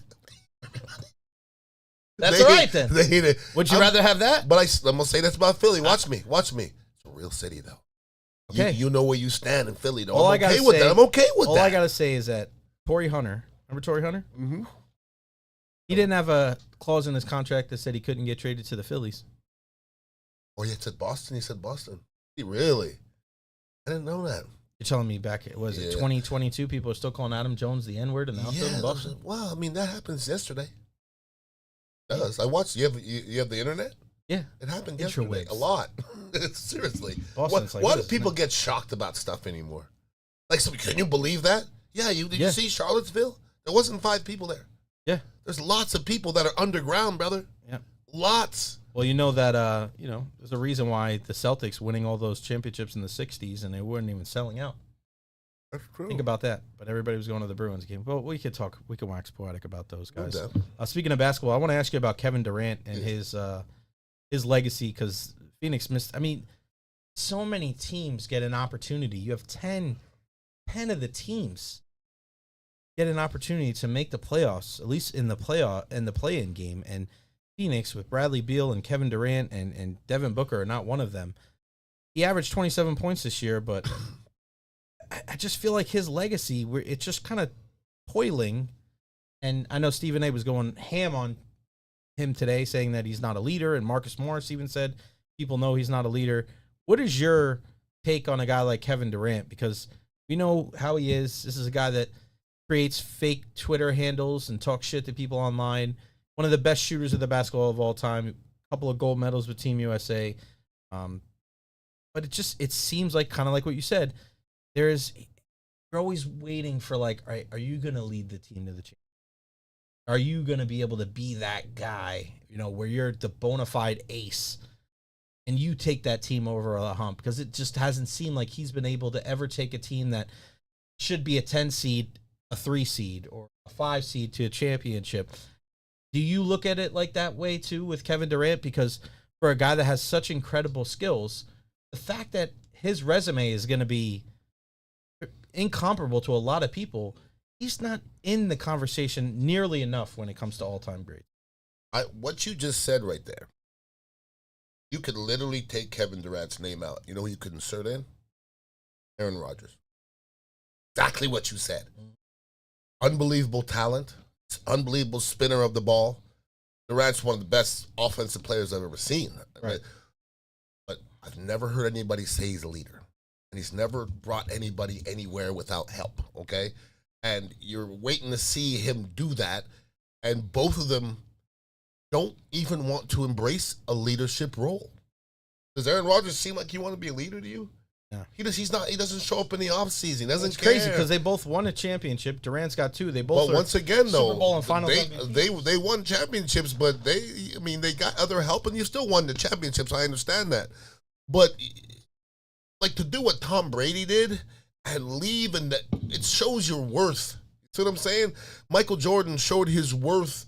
That's They all hate- right then. They hate it. Would you rather have that? But I'm gonna say that's about Philly. Watch me. It's a real city though. Okay. You know where you stand in Philly though. All I I'm gotta okay with say- that. I'm okay with All that. I gotta say is that Torrey Hunter, remember Torrey Hunter? Mm-hmm. He didn't have a clause in his contract that said he couldn't get traded to the Phillies. Oh, he said Boston. He said Boston. Really? I didn't know that. You're telling me back, was it Yeah. 2022? People are still calling Adam Jones the N-word in the outfield in Boston? Well, I mean that happens yesterday. It does. I watched. You have the internet? Yeah. It happened yesterday. Interwebs. A lot. Seriously. Boston's like why this, do people man. get shocked about stuff anymore? Like, can you believe that? Yeah. Did you see Charlottesville? There wasn't 5 people there. Yeah. There's lots of people that are underground, brother. Yeah. Lots. Well, you know that, there's a reason why the Celtics winning all those championships in the 60s and they weren't even selling out. That's true. Think about that. But everybody was going to the Bruins game. Well, we could wax poetic about those guys. No doubt. Speaking of basketball, I want to ask you about Kevin Durant and his legacy because Phoenix missed. I mean, so many teams get an opportunity. You have 10 of the teams get an opportunity to make the playoffs, at least in the play-in game. And Phoenix with Bradley Beal and Kevin Durant and Devin Booker are not one of them. He averaged 27 points this year, but I just feel like his legacy, it's just kind of toiling. And I know Stephen A was going ham on him today, saying that he's not a leader. And Marcus Morris even said people know he's not a leader. What is your take on a guy like Kevin Durant? Because we know how he is. This is a guy that creates fake Twitter handles and talks shit to people online. One of the best shooters of the basketball of all time. A couple of gold medals with Team USA. But it seems like kind of like what you said. You're always waiting for like, all right, are you going to lead the team to the championship? Are you going to be able to be that guy, where you're the bona fide ace and you take that team over a hump, because it just hasn't seemed like he's been able to ever take a team that should be a 10 seed, a 3 seed, or a 5 seed to a championship. Do you look at it like that way too with Kevin Durant? Because for a guy that has such incredible skills, the fact that his resume is going to be incomparable to a lot of people, he's not in the conversation nearly enough when it comes to all-time greats. What you just said right there, you could literally take Kevin Durant's name out. You know who you could insert in? Aaron Rodgers. Exactly what you said. Unbelievable talent. Unbelievable spinner of the ball. Durant's one of the best offensive players I've ever seen. Right. But I've never heard anybody say he's a leader. And he's never brought anybody anywhere without help, okay? And you're waiting to see him do that, and both of them don't even want to embrace a leadership role. Does Aaron Rodgers seem like he want to be a leader to you? No. He doesn't show up in the offseason. He doesn't It's care. crazy because they both won a championship. Durant's got 2. They both. But once again, though, Super Bowl and Finals they won championships, but they got other help, and you still won the championships. I understand that, but like to do what Tom Brady did and leave, and that it shows your worth. See what I'm saying? Michael Jordan showed his worth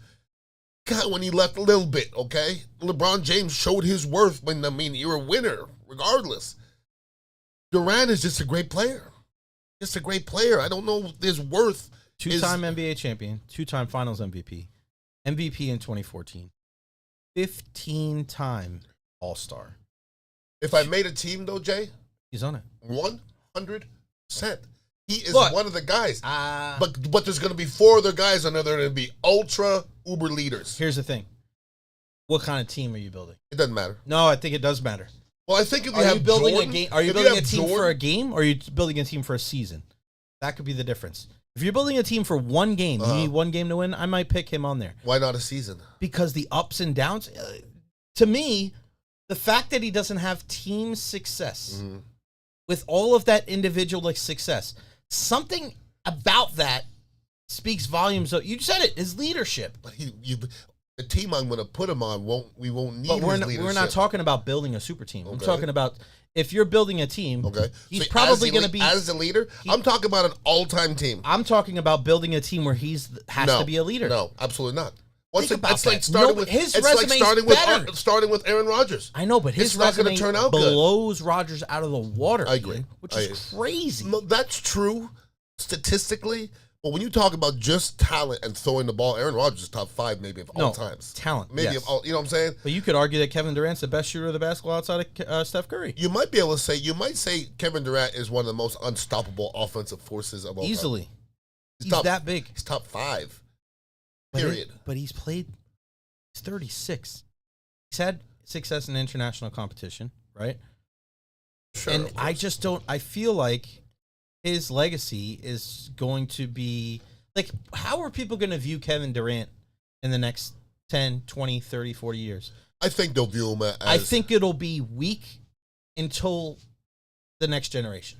when he left a little bit. Okay, LeBron James showed his worth when you're a winner regardless. Durant is just a great player. Just a great player. I don't know his worth. 2-time NBA champion, 2-time Finals MVP, MVP in 2014, 15-time All-Star. If I made a team, though, Jay, He's on it. 100%. He is Look, one of the guys. But there's going to be 4 other guys on there that are going to be ultra uber leaders. Here's the thing. What kind of team are you building? It doesn't matter. No, I think it does matter. Well, I think if you Are have you building Jordan, a game? Are you building a team for a game, or are you building a team for a season? That could be the difference. If you're building a team for one game, you need one game to win, I might pick him on there. Why not a season? Because the ups and downs, to me, the fact that he doesn't have team success with all of that individual success, something about that speaks volumes. You said it, his leadership. But the team I'm going to put him on we won't need But his leadership. we're not talking about building a super team. Okay. I'm talking about if you're building a team. Okay, he's probably going to be as a leader. I'm talking about an all-time team. I'm talking about building a team where has to be a leader. No, absolutely not. It's like starting with Aaron Rodgers. I know, but his not going resume to turn out blows Rodgers out of the water. I agree. Which is crazy. No, that's true statistically. But when you talk about just talent and throwing the ball, Aaron Rodgers is top 5 maybe of all times. Talent, maybe yes. of all. You know what I'm saying? But you could argue that Kevin Durant's the best shooter of the basketball outside of Steph Curry. You might be able to say. You might say Kevin Durant is one of the most unstoppable offensive forces of all time. Easily. He's top, that big. He's top 5. Period. But he's played. He's 36. He's had success in international competition, right? Sure. And I just don't. I feel like his legacy is going to be. Like, how are people going to view Kevin Durant in the next 10, 20, 30, 40 years? I think they'll view him as... I think it'll be weak until the next generation.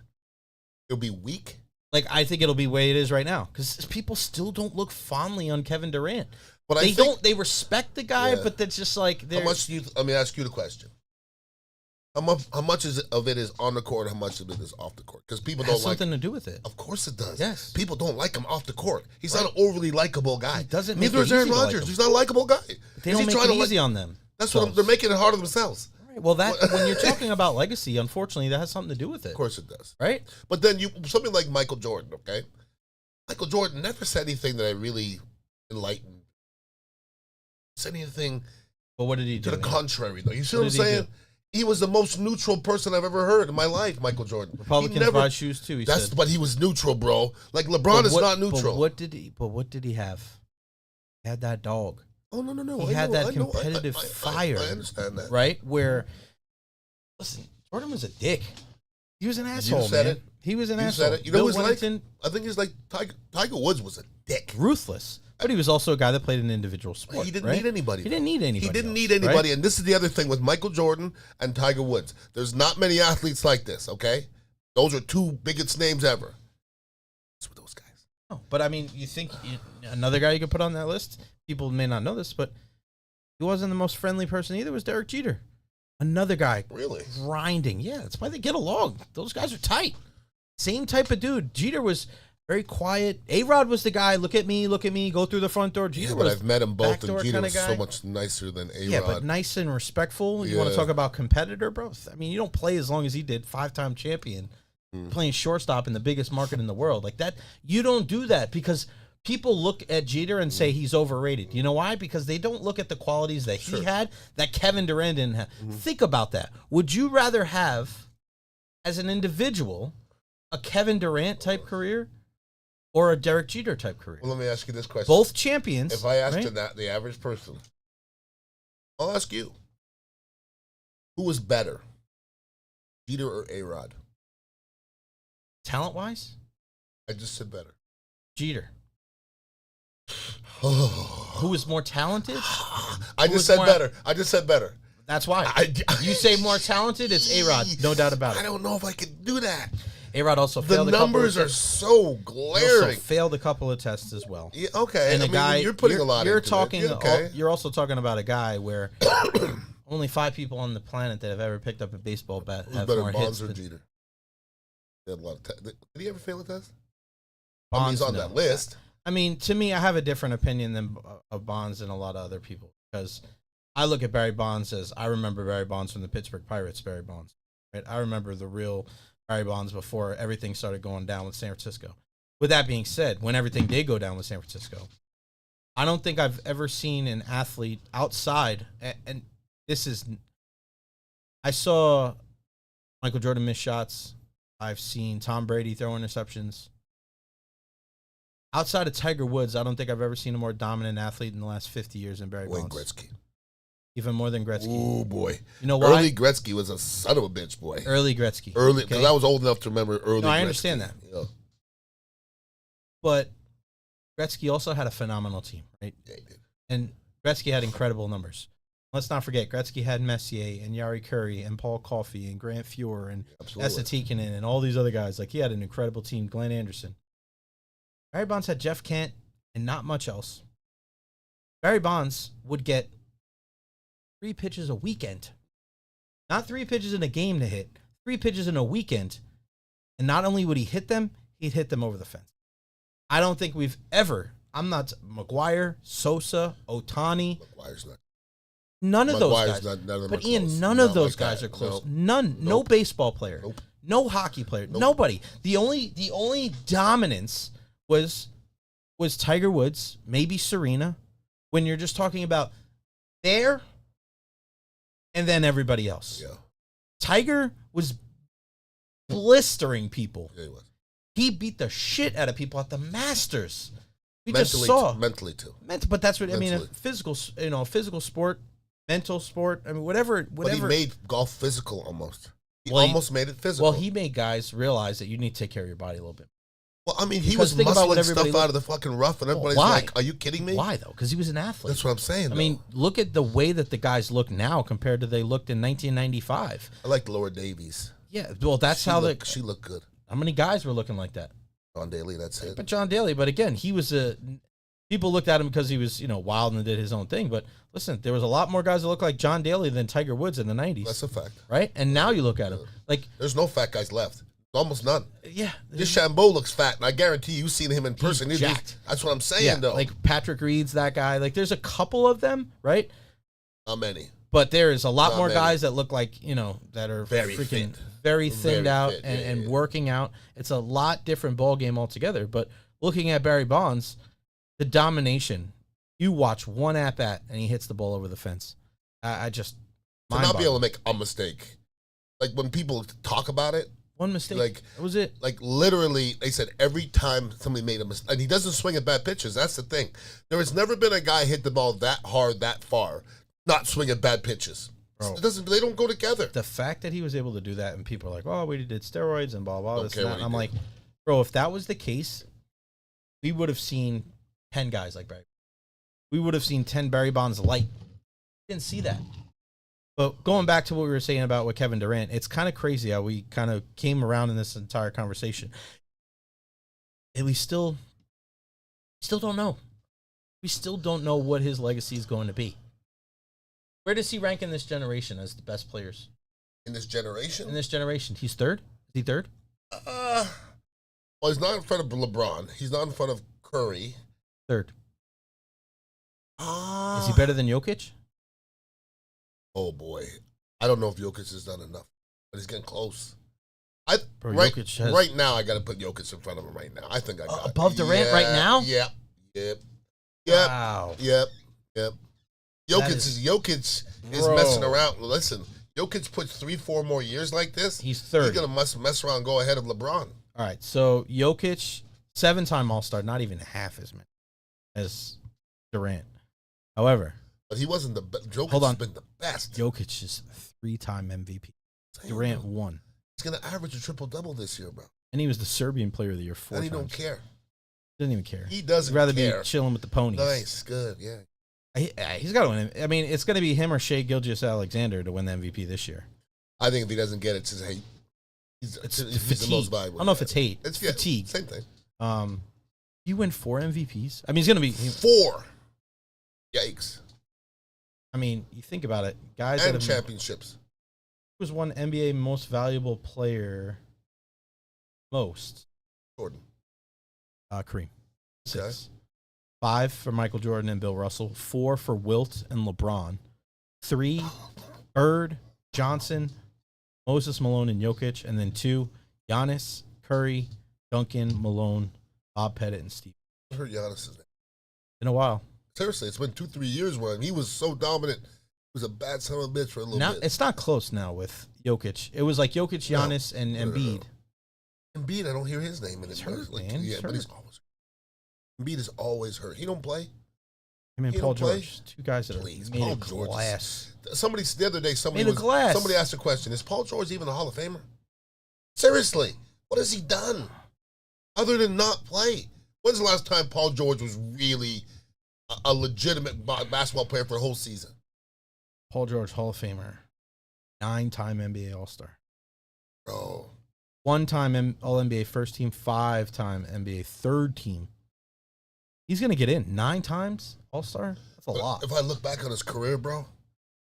It'll be weak? Like, I think it'll be the way it is right now. Because people still don't look fondly on Kevin Durant. But They respect the guy, but that's just like... How much do you... Let me ask you the question. How much of it is on the court? How much of it is off the court? Because people don't like. Something to do with it. Of course it does. Yes. People don't like him off the court. He's not an overly likable guy. He doesn't. Neither is Aaron Rodgers. He's not a likable guy. They don't make it easy on them. That's what they're making it hard on themselves. Right. Well, when you're talking about legacy, unfortunately, that has something to do with it. Of course it does. Right. But then something like Michael Jordan. Okay. Michael Jordan never said anything that I really enlightened. Said anything. But what did he do? To the contrary, though. You see what I'm saying? He was the most neutral person I've ever heard in my life, Michael Jordan. Republicans buy shoes too. He said. But he was neutral, bro. Like LeBron is not neutral. But what did he have? He had that dog. Oh no! He had that competitive fire. I understand that, right? Where, listen, Jordan was a dick. He was an asshole, man. He was an asshole. Said it. You know who's like? I think he's like Tiger Woods was a dick. Ruthless. But he was also a guy that played an individual sport. He didn't need anybody. He didn't need anybody. He didn't need anybody. Right? And this is the other thing with Michael Jordan and Tiger Woods. There's not many athletes like this, okay? Those are 2 biggest names ever. What's with those guys? Oh, but I mean, you think another guy you could put on that list? People may not know this, but he wasn't the most friendly person either. Was Derek Jeter. Another guy. Really? Grinding. Yeah, that's why they get along. Those guys are tight. Same type of dude. Jeter was very quiet. A-Rod was the guy, look at me, go through the front door. Jeter Yeah, but was I've met them both, and Jeter was guy. so much nicer than A-Rod. Yeah, but nice and respectful. You want to talk about competitor, bro? I mean, you don't play as long as he did, 5-time champion, playing shortstop in the biggest market in the world. Like that, you don't do that because people look at Jeter and say he's overrated. You know why? Because they don't look at the qualities that he had that Kevin Durant didn't have. Think about that. Would you rather have, as an individual, a Kevin Durant type career or a Derek Jeter type career? Well, let me ask you this question. Both champions. If I asked right? the average person, I'll ask you, who was better, Jeter or A-Rod? Talent-wise? I just said better. Jeter. Who was more talented? I just said better. That's why. You say more talented, it's A-Rod. No doubt about it. I don't know if I could do that. A-Rod also The failed numbers are so glaring. Also failed a couple of tests as well. Yeah, okay. And I a mean, guy, you're putting a lot you're into talking, it. Yeah, okay. You're also talking about a guy where only 5 people on the planet that have ever picked up a baseball bat Who's have better, more Bonds hits or than Jeter? He had a lot of did he ever fail a test? Bonds. He's on that list. I mean, to me, I have a different opinion than of Bonds and a lot of other people because I look at Barry Bonds as I remember Barry Bonds from the Pittsburgh Pirates. Barry Bonds, right? I remember the real Barry Bonds before everything started going down with San Francisco. With that being said, when everything did go down with San Francisco, I don't think I've ever seen an athlete outside, and this is, I saw Michael Jordan miss shots. I've seen Tom Brady throw interceptions. Outside of Tiger Woods, I don't think I've ever seen a more dominant athlete in the last 50 years than Barry Wayne Bonds. Gretzky. Even more than Gretzky. Oh, boy. You know why? Early Gretzky was a son of a bitch, boy. Early Gretzky. Early, because I was old enough to remember early No, I Gretzky. understand that. Yeah. But Gretzky also had a phenomenal team, right? Yeah, he did. And Gretzky had incredible numbers. Let's not forget, Gretzky had Messier and Yari Curry and Paul Coffey and Grant Fuhr and Esa Tikkanen and all these other guys. Like, he had an incredible team. Glenn Anderson. Barry Bonds had Jeff Kent and not much else. Barry Bonds would get 3 pitches a weekend. Not 3 pitches in a game to hit. 3 pitches in a weekend. And not only would he hit them, he'd hit them over the fence. I don't think we've ever, I'm not, McGuire, Sosa, Ohtani. McGuire's not. None of those McGuire's guys. none of them But are Ian, close. none of those guys are close. Nope. None. No Nope. baseball player. Nope. No hockey player. Nope. Nobody. The only dominance was Tiger Woods, maybe Serena, when you're just talking about there and then everybody else. Yeah. Tiger was blistering people. Yeah, he was. He beat the shit out of people at the Masters. We Mentally, just saw. mentally too. But that's what I mean. A Mentally. physical sport, mental sport. I mean, whatever. But he made golf physical almost. He Well, almost made it physical. Well, he made guys realize that you need to take care of your body a little bit. Well, I mean, he Because was think about what muscling everybody stuff out of the fucking rough, and everybody's why? like, "Are you kidding me?" Why though? Because he was an athlete. That's what I'm saying. I mean, look at the way that the guys look now compared to they looked in 1995. I like Laura Davies. Yeah, well, that's She how she looked good. how many guys were looking like that? John Daly, that's it. But John Daly, but again, he was people looked at him because he was, wild and did his own thing. But listen, there was a lot more guys that looked like John Daly than Tiger Woods in the 90s. That's a fact. Right? And now you look at him. Like, There's no fat guys left. Almost none. yeah. Just Shambo looks fat, and I guarantee you've seen him in person. He's jacked. That's what I'm saying, Yeah, though. like Patrick Reed's that guy. Like, there's a couple of them, right? How many? But there is a lot Not more many. guys that look like, that are Very freaking fit. very thinned Very out fit, and yeah. working out. It's a lot different ball game altogether. But looking at Barry Bonds, the domination, you watch one at-bat and he hits the ball over the fence. I just, To not be able to mind-boggling. make a mistake. Like, when people talk about it, One mistake, like- that was it. like, literally, they said every time somebody made a mistake, and he doesn't swing at bad pitches. That's the thing. There has never been a guy hit the ball that hard, that far, not swing at bad pitches. Bro. They don't go together. The fact that he was able to do that and people are like, oh, we did steroids and blah, blah, Don't this care and what that. he I'm did. like, bro, if that was the case, we would have seen 10 guys like Barry. We would have seen 10 Barry Bonds light. Didn't see that. But going back to what we were saying about with Kevin Durant, it's kind of crazy how we kind of came around in this entire conversation. And we still don't know. We still don't know what his legacy is going to be. Where does he rank in this generation as the best players? In this generation? In this generation, he's third? Is he third? Well, he's not in front of LeBron. He's not in front of Curry. Third. Is he better than Jokic? Oh, boy. I don't know if Jokic has done enough, but he's getting close. Right now, I got to put Jokic in front of him right now. I think I got above Durant right now? Yep. Wow. Yep. Jokic is messing around. Listen, Jokic puts 3-4 more years like this. He's third. He's going to mess around and go ahead of LeBron. All right, so Jokic, 7-time All-Star, not even half as many as Durant. However, but he wasn't the best. Jokic has been the best. Jokic is 3-time MVP. Durant won. He's going to average a triple-double this year, bro. And he was the Serbian player of the year 4 times. And he don't care. Doesn't even care. He doesn't He'd rather care. be chilling with the ponies. Nice, good, yeah. He's got to win. I mean, it's going to be him or Shai Gilgeous-Alexander to win the MVP this year. I think if he doesn't get it, it's his hate. He's the most valuable. I don't know if it's hate. It's fatigue. Same thing. You win 4 MVPs? I mean, he's going to be... 4. Yikes. I mean, you think about it. Guys and that have championships. Who was one NBA most valuable player most? Jordan. Kareem. 6. Okay. 5 for Michael Jordan and Bill Russell. 4 for Wilt and LeBron. 3, Bird, Johnson, Moses Malone, and Jokic. And then 2, Giannis, Curry, Duncan, Malone, Bob Pettit, and Steve. I heard Giannis' name. In a while. Seriously, it's been 2-3 years where he was so dominant. He was a bad son of a bitch for a little bit. It's not close now with Jokic. It was like Jokic, Giannis, and Embiid. Embiid, I don't hear his name in it. He's hurt, man. Yeah, but he's always hurt. Embiid is always hurt. He don't play. I mean, Paul George, 2 guys that Please, are made Paul of George glass. Somebody the other day, somebody asked a question: is Paul George even a Hall of Famer? Seriously, what has he done other than not play? When's the last time Paul George was really a legitimate basketball player for a whole season? Paul George, Hall of Famer, 9-time NBA All-Star. Bro. 1-time All-NBA first team, 5-time NBA third team. He's going to get in 9 times All-Star? That's a lot. If I look back on his career, bro.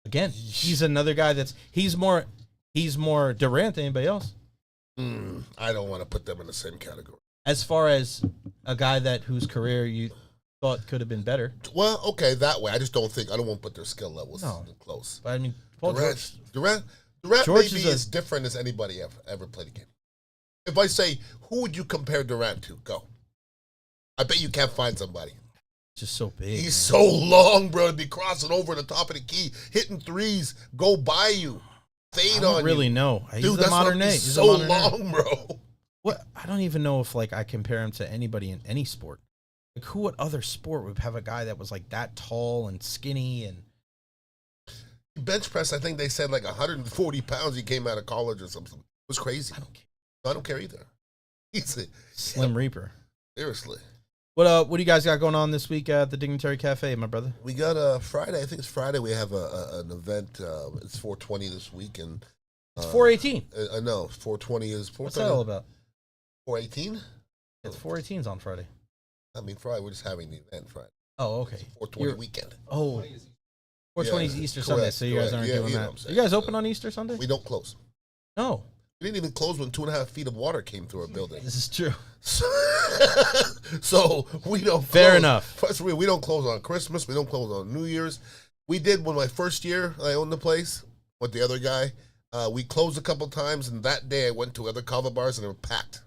Again, he's another guy he's more Durant than anybody else. I don't want to put them in the same category. As far as a guy whose career you thought could have been better. Well, okay, that way. I want to put their skill levels close. But I mean, Paul Durant George maybe is different as anybody ever played a game. If I say, who would you compare Durant to? Go. I bet you can't find somebody. Just so big. He's so long, bro, to be crossing over the top of the key, hitting threes, go by you, fade on you. I don't really know. Dude, that's modern day. He's so long, bro. What? I don't even know if I compare him to anybody in any sport. Like, what other sport would have a guy that was like that tall and skinny and bench press? I think they said like 140 pounds. He came out of college or something. It was crazy. I don't care either. He's a Slim Reaper. Seriously. What do you guys got going on this week at the Dignitary Cafe, my brother? We got Friday. I think it's Friday. We have an event. It's 420 this week, and it's 418. I know 420 is. What's that all about? 418. It's 418's on Friday. I mean, Friday. We're just having the event Friday. Oh, okay. 420 weekend. Oh, 420 is Easter Sunday, so you guys aren't doing that. You guys open on Easter Sunday? We don't close. No. We didn't even close when 2.5 feet of water came through our building. This is true. So we don't. Fair enough. First, we don't close on Christmas. We don't close on New Year's. We did when my first year I owned the place with the other guy. We closed a couple times, and that day I went to other kava bars and they were packed.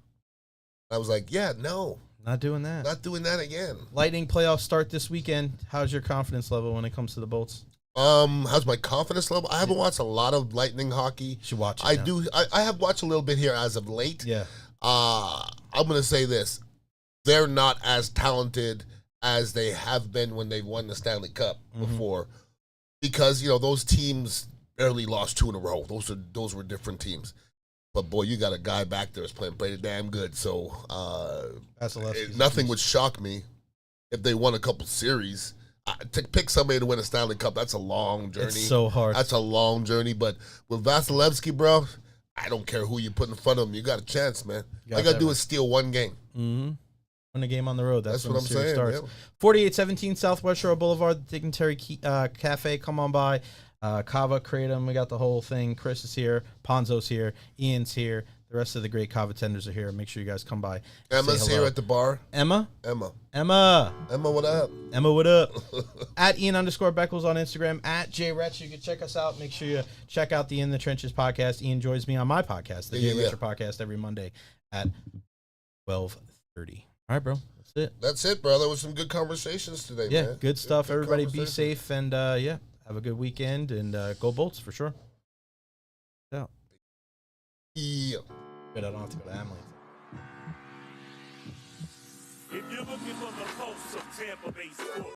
I was like, yeah, no. Not doing that. Not doing that again. Lightning playoffs start this weekend. How's your confidence level when it comes to the Bolts? How's my confidence level? I haven't watched a lot of Lightning hockey. You should watch it. I have watched a little bit here as of late. Yeah. I'm gonna say this: they're not as talented as they have been when they won the Stanley Cup before, because those teams barely lost 2 in a row. Those were different teams. But boy, you got a guy back there that's playing pretty damn good. So nothing would shock me if they won a couple series. To pick somebody to win a Stanley Cup, that's a long journey. It's so hard. That's a long journey. But with Vasilevsky, bro, I don't care who you put in front of him. You got a chance, man. All you got to do is steal one game. Mm-hmm. Win a game on the road. That's when what the I'm series saying. starts. Yeah. 4817 Southwest Shore Boulevard, the Dignitary Cafe. Come on by. Kava, Kratom, we got the whole thing. Chris is here. Ponzo's here. Ian's here. The rest of the great Kava tenders are here. Make sure you guys come by. Emma's here at the bar. Emma, Emma, what what up? At Ian_Beckles on Instagram. At JRetch. You can check us out. Make sure you check out the In the Trenches podcast. Ian joins me on my podcast, the Jay Recher podcast, every Monday at 12:30. All right, bro. That's it. That's it, brother. With some good conversations today, Yeah, man. good stuff. Good Everybody be conversation. safe and have a good weekend and go Bolts for sure. Yeah. Yeah. Good. I don't have to go to Emily. If you're looking for the pulse of Tampa Bay sports.